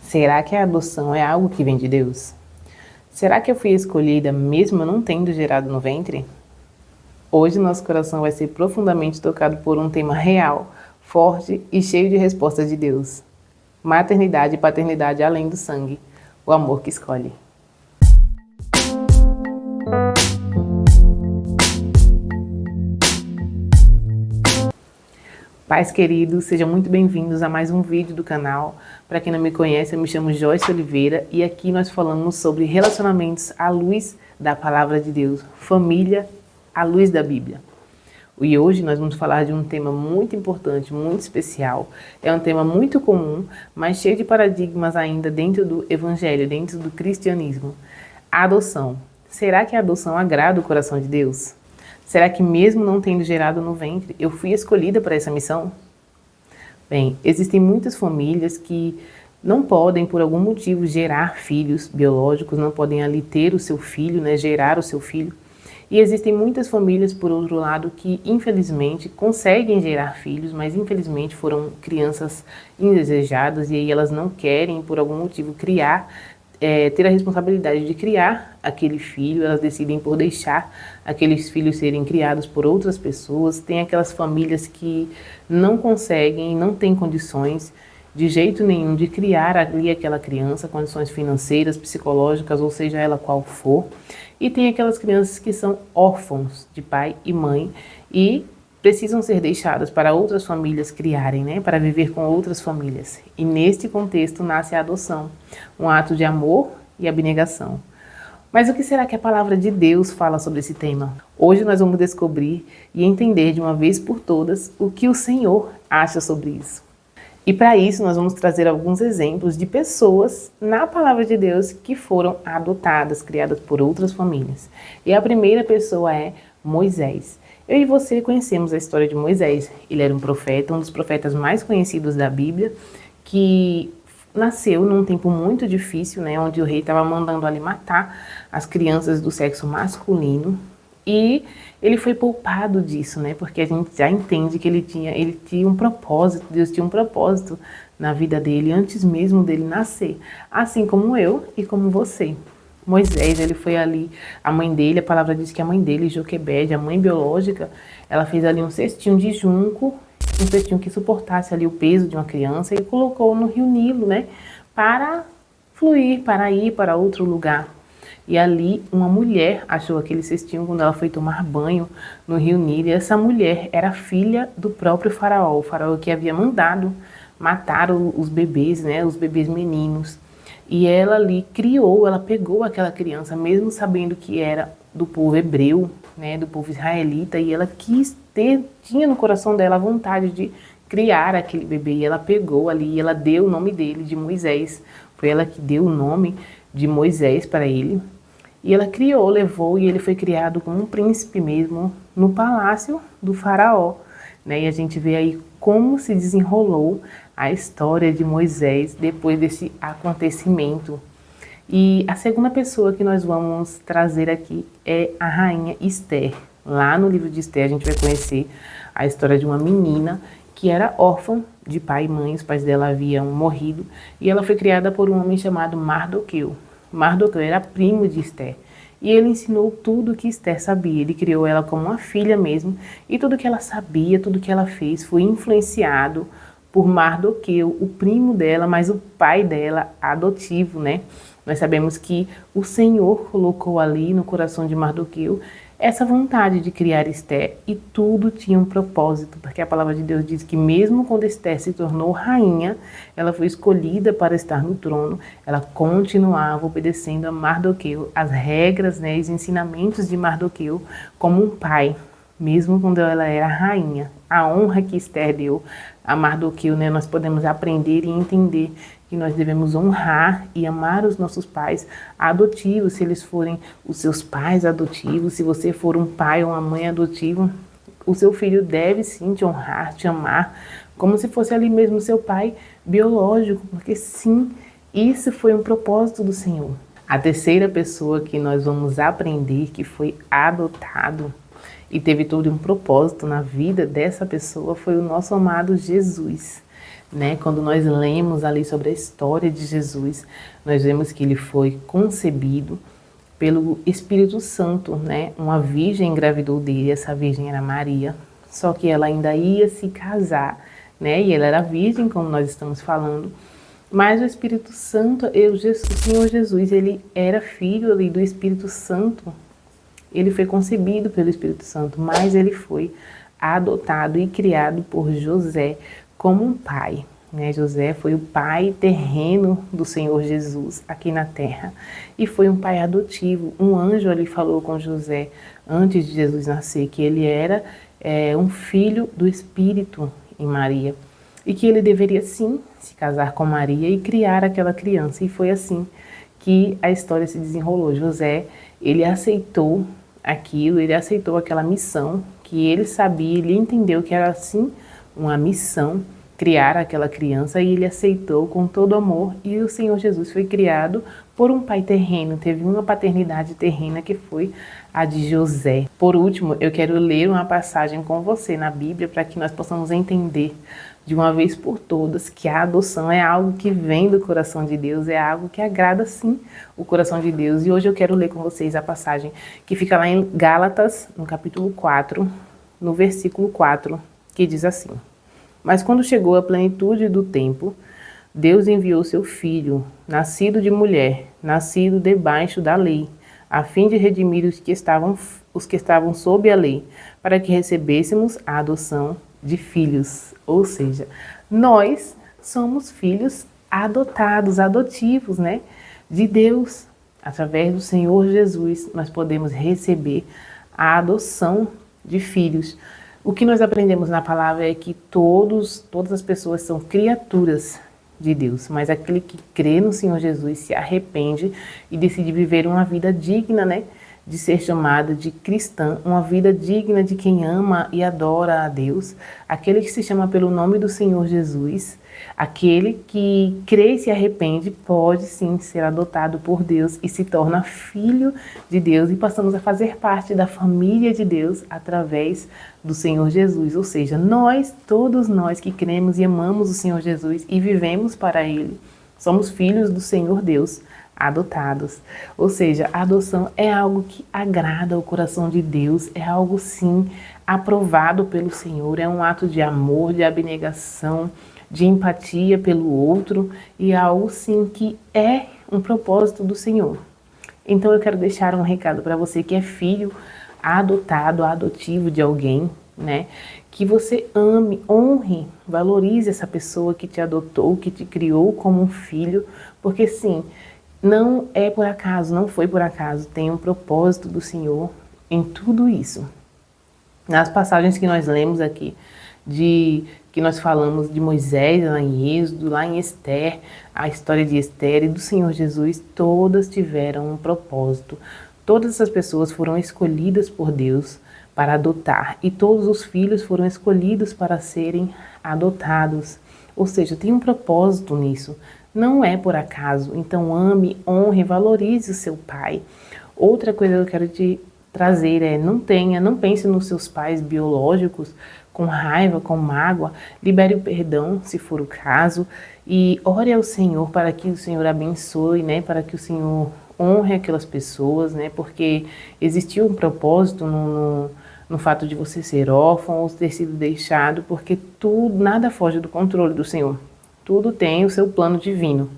Será que a adoção é algo que vem de Deus? Será que eu fui escolhida mesmo eu não tendo gerado no ventre? Hoje nosso coração vai ser profundamente tocado por um tema real, forte e cheio de respostas de Deus. Maternidade e paternidade além do sangue, o amor que escolhe. Pais queridos, sejam muito bem-vindos a mais um vídeo do canal. Para quem não me conhece, eu me chamo Joyce Oliveira e aqui nós falamos sobre relacionamentos à luz da Palavra de Deus, família à luz da Bíblia. E hoje nós vamos falar de um tema muito importante, muito especial. É um tema muito comum, mas cheio de paradigmas ainda dentro do Evangelho, dentro do cristianismo. A adoção. Será que a adoção agrada o coração de Deus? Será que mesmo não tendo gerado no ventre, eu fui escolhida para essa missão? Bem, existem muitas famílias que não podem, por algum motivo, gerar filhos biológicos, não podem ali ter o seu filho, gerar o seu filho. E existem muitas famílias, por outro lado, que infelizmente conseguem gerar filhos, mas infelizmente foram crianças indesejadas e aí elas não querem, por algum motivo, ter a responsabilidade de criar aquele filho, elas decidem por deixar aqueles filhos serem criados por outras pessoas. Tem aquelas famílias que não conseguem, não têm condições de jeito nenhum de criar ali aquela criança, condições financeiras, psicológicas, ou seja ela qual for. E tem aquelas crianças que são órfãos de pai e mãe e precisam ser deixadas para outras famílias criarem, para viver com outras famílias. E neste contexto nasce a adoção, um ato de amor e abnegação. Mas o que será que a palavra de Deus fala sobre esse tema? Hoje nós vamos descobrir e entender de uma vez por todas o que o Senhor acha sobre isso. E para isso nós vamos trazer alguns exemplos de pessoas na palavra de Deus que foram adotadas, criadas por outras famílias. E a primeira pessoa é Moisés. Eu e você conhecemos a história de Moisés. Ele era um profeta, um dos profetas mais conhecidos da Bíblia, que nasceu num tempo muito difícil, onde o rei estava mandando ali matar as crianças do sexo masculino. E ele foi poupado disso, porque a gente já entende que ele tinha um propósito, Deus tinha um propósito na vida dele antes mesmo dele nascer, assim como eu e como você. Moisés, ele foi ali, a mãe dele, a palavra diz que a mãe dele, Joquebede, a mãe biológica, ela fez ali um cestinho de junco, um cestinho que suportasse ali o peso de uma criança e colocou no rio Nilo, para fluir, para ir para outro lugar. E ali uma mulher achou aquele cestinho quando ela foi tomar banho no rio Nilo. E essa mulher era filha do próprio faraó, o faraó que havia mandado matar os bebês, os bebês meninos. E ela ali ela pegou aquela criança, mesmo sabendo que era do povo hebreu, do povo israelita, e ela tinha no coração dela a vontade de criar aquele bebê. E ela pegou ali e ela deu o nome dele de Moisés. Foi ela que deu o nome de Moisés para ele. E ela criou, levou, e ele foi criado como um príncipe mesmo no palácio do faraó. E a gente vê aí como se desenrolou a história de Moisés depois desse acontecimento. E a segunda pessoa que nós vamos trazer aqui é a rainha Esther. Lá no livro de Esther a gente vai conhecer a história de uma menina que era órfã de pai e mãe, os pais dela haviam morrido, e ela foi criada por um homem chamado Mardoqueu. Mardoqueu era primo de Esther. E ele ensinou tudo o que Esther sabia. Ele criou ela como uma filha mesmo. E tudo que ela sabia, tudo que ela fez foi influenciado por Mardoqueu, o primo dela, mas o pai dela adotivo, Nós sabemos que o Senhor colocou ali no coração de Mardoqueu essa vontade de criar Esther, e tudo tinha um propósito, porque a palavra de Deus diz que mesmo quando Esther se tornou rainha, ela foi escolhida para estar no trono, ela continuava obedecendo a Mardoqueu, as regras, os ensinamentos de Mardoqueu, como um pai, mesmo quando ela era rainha. A honra que Esther deu a Mardoqueu, nós podemos aprender e entender que nós devemos honrar e amar os nossos pais adotivos, se eles forem os seus pais adotivos. Se você for um pai ou uma mãe adotivo, o seu filho deve sim te honrar, te amar, como se fosse ali mesmo seu pai biológico, porque sim, isso foi um propósito do Senhor. A terceira pessoa que nós vamos aprender que foi adotado e teve todo um propósito na vida dessa pessoa foi o nosso amado Jesus. né? Quando nós lemos ali sobre a história de Jesus, nós vemos que ele foi concebido pelo Espírito Santo, né? Uma virgem engravidou dele, essa virgem era Maria, só que ela ainda ia se casar, né? E ela era virgem, como nós estamos falando. Mas o Espírito Santo, o Senhor Jesus, ele era filho ali do Espírito Santo. Ele foi concebido pelo Espírito Santo, mas ele foi adotado e criado por José como um pai, né? José foi o pai terreno do Senhor Jesus aqui na terra e foi um pai adotivo. Um anjo ali falou com José antes de Jesus nascer que ele era um filho do Espírito em Maria e que ele deveria sim se casar com Maria e criar aquela criança. E foi assim que a história se desenrolou. José, ele aceitou aquilo, ele aceitou aquela missão que ele sabia, ele entendeu que era sim uma missão criar aquela criança e ele aceitou com todo amor e o Senhor Jesus foi criado por um pai terreno, teve uma paternidade terrena que foi a de José. Por último, eu quero ler uma passagem com você na Bíblia para que nós possamos entender de uma vez por todas que a adoção é algo que vem do coração de Deus, é algo que agrada sim o coração de Deus. E hoje eu quero ler com vocês a passagem que fica lá em Gálatas, no capítulo 4, no versículo 4, que diz assim: Mas quando chegou a plenitude do tempo, Deus enviou seu Filho, nascido de mulher, nascido debaixo da lei, a fim de redimir os que estavam sob a lei, para que recebêssemos a adoção de filhos. Ou seja, nós somos filhos adotados, adotivos, né? De Deus. Através do Senhor Jesus, nós podemos receber a adoção de filhos. O que nós aprendemos na palavra é que todas as pessoas são criaturas de Deus, mas aquele que crê no Senhor Jesus se arrepende e decide viver uma vida digna, né, de ser chamada de cristã, uma vida digna de quem ama e adora a Deus, aquele que se chama pelo nome do Senhor Jesus, aquele que crê e se arrepende pode sim ser adotado por Deus e se torna filho de Deus e passamos a fazer parte da família de Deus através do Senhor Jesus, ou seja, todos nós que cremos e amamos o Senhor Jesus e vivemos para Ele, somos filhos do Senhor Deus, adotados. Ou seja, a adoção é algo que agrada o coração de Deus, é algo sim aprovado pelo Senhor, é um ato de amor, de abnegação, de empatia pelo outro e é algo sim que é um propósito do Senhor. Então eu quero deixar um recado para você que é filho adotado, adotivo de alguém, né? Que você ame, honre, valorize essa pessoa que te adotou, que te criou como um filho, porque sim, não é por acaso, não foi por acaso, tem um propósito do Senhor em tudo isso. Nas passagens que nós lemos aqui, que nós falamos de Moisés, lá em Êxodo, lá em Esther, a história de Esther e do Senhor Jesus, todas tiveram um propósito. Todas essas pessoas foram escolhidas por Deus para adotar e todos os filhos foram escolhidos para serem adotados. Ou seja, tem um propósito nisso. Não é por acaso, então ame, honre, valorize o seu pai. Outra coisa que eu quero te trazer é, não pense nos seus pais biológicos com raiva, com mágoa, libere o perdão, se for o caso, e ore ao Senhor para que o Senhor abençoe, né, para que o Senhor honre aquelas pessoas, né, porque existiu um propósito no fato de você ser órfão ou ter sido deixado, porque nada foge do controle do Senhor. Tudo tem o seu plano divino.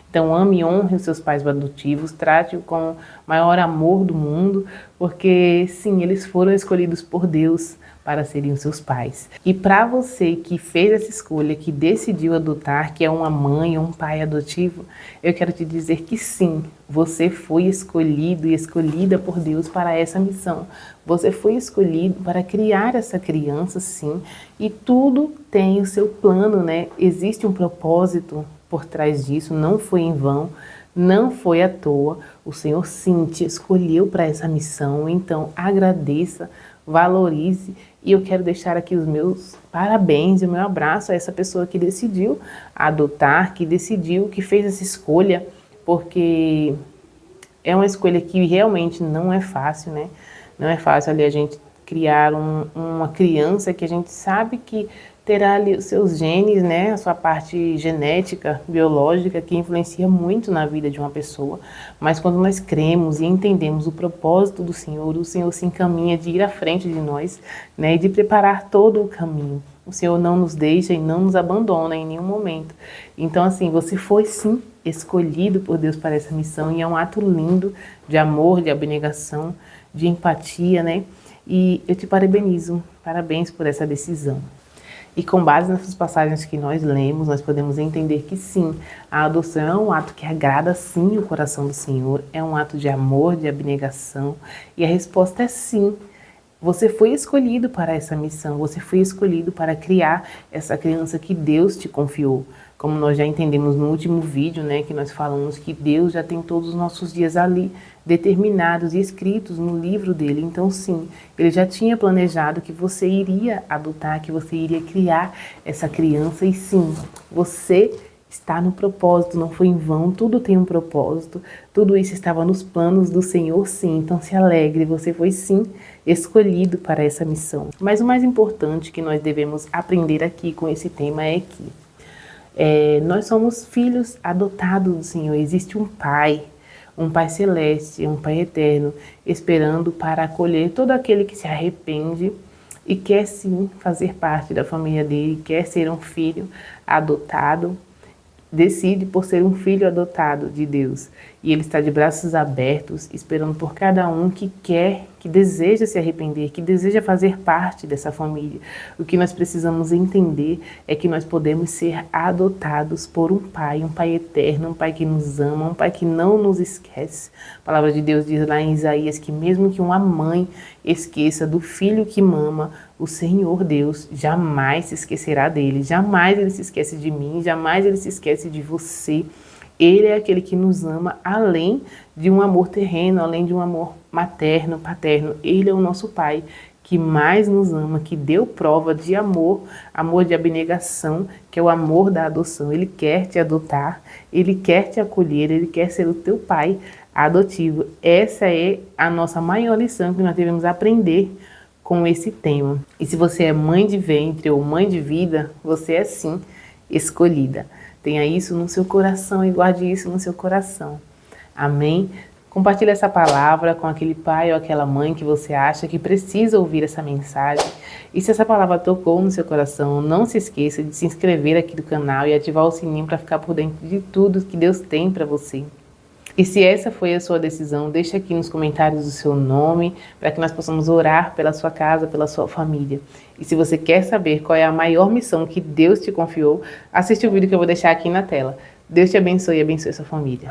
Então ame e honre os seus pais adotivos, trate-o com o maior amor do mundo, porque sim, eles foram escolhidos por Deus para serem os seus pais. E para você que fez essa escolha, que decidiu adotar, que é uma mãe ou um pai adotivo, eu quero te dizer que sim, você foi escolhido e escolhida por Deus para essa missão. Você foi escolhido para criar essa criança, sim, e tudo tem o seu plano, né? Existe um propósito por trás disso, não foi em vão, não foi à toa. O Senhor sim te escolheu para essa missão, então agradeça, valorize, e eu quero deixar aqui os meus parabéns e o meu abraço a essa pessoa que decidiu adotar, que decidiu, que fez essa escolha, porque é uma escolha que realmente não é fácil, né? Não é fácil ali a gente criar uma criança que a gente sabe que terá ali os seus genes, né, a sua parte genética, biológica, que influencia muito na vida de uma pessoa, mas quando nós cremos e entendemos o propósito do Senhor, o Senhor se encaminha de ir à frente de nós, né, e de preparar todo o caminho. O Senhor não nos deixa e não nos abandona em nenhum momento. Então, assim, você foi sim escolhido por Deus para essa missão e é um ato lindo de amor, de abnegação, de empatia, né? E eu te parabenizo, parabéns por essa decisão. E com base nessas passagens que nós lemos, nós podemos entender que sim, a adoção é um ato que agrada sim o coração do Senhor, é um ato de amor, de abnegação, e a resposta é sim. Você foi escolhido para essa missão, você foi escolhido para criar essa criança que Deus te confiou. Como nós já entendemos no último vídeo, né, que nós falamos que Deus já tem todos os nossos dias ali determinados e escritos no livro dele. Então sim, ele já tinha planejado que você iria adotar, que você iria criar essa criança e sim, você está no propósito, não foi em vão, tudo tem um propósito, tudo isso estava nos planos do Senhor, sim, então se alegre, você foi sim escolhido para essa missão. Mas o mais importante que nós devemos aprender aqui com esse tema é que nós somos filhos adotados do Senhor, existe um Pai celeste, um Pai eterno, esperando para acolher todo aquele que se arrepende e quer sim fazer parte da família dele, quer ser um filho adotado, decide por ser um filho adotado de Deus. E ele está de braços abertos, esperando por cada um que quer, que deseja se arrepender, que deseja fazer parte dessa família. O que nós precisamos entender é que nós podemos ser adotados por um Pai eterno, um Pai que nos ama, um Pai que não nos esquece. A palavra de Deus diz lá em Isaías que mesmo que uma mãe esqueça do filho que mama, o Senhor Deus jamais se esquecerá dele, jamais ele se esquece de mim, jamais ele se esquece de você. Ele é aquele que nos ama além de um amor terreno, além de um amor materno, paterno. Ele é o nosso Pai que mais nos ama, que deu prova de amor, amor de abnegação, que é o amor da adoção. Ele quer te adotar, ele quer te acolher, ele quer ser o teu pai adotivo. Essa é a nossa maior lição que nós devemos aprender com esse tema. E se você é mãe de ventre ou mãe de vida, você é sim escolhida. Tenha isso no seu coração e guarde isso no seu coração. Amém? Compartilhe essa palavra com aquele pai ou aquela mãe que você acha que precisa ouvir essa mensagem. E se essa palavra tocou no seu coração, não se esqueça de se inscrever aqui no canal e ativar o sininho para ficar por dentro de tudo que Deus tem para você. E se essa foi a sua decisão, deixe aqui nos comentários o seu nome, para que nós possamos orar pela sua casa, pela sua família. E se você quer saber qual é a maior missão que Deus te confiou, assiste o vídeo que eu vou deixar aqui na tela. Deus te abençoe e abençoe sua família.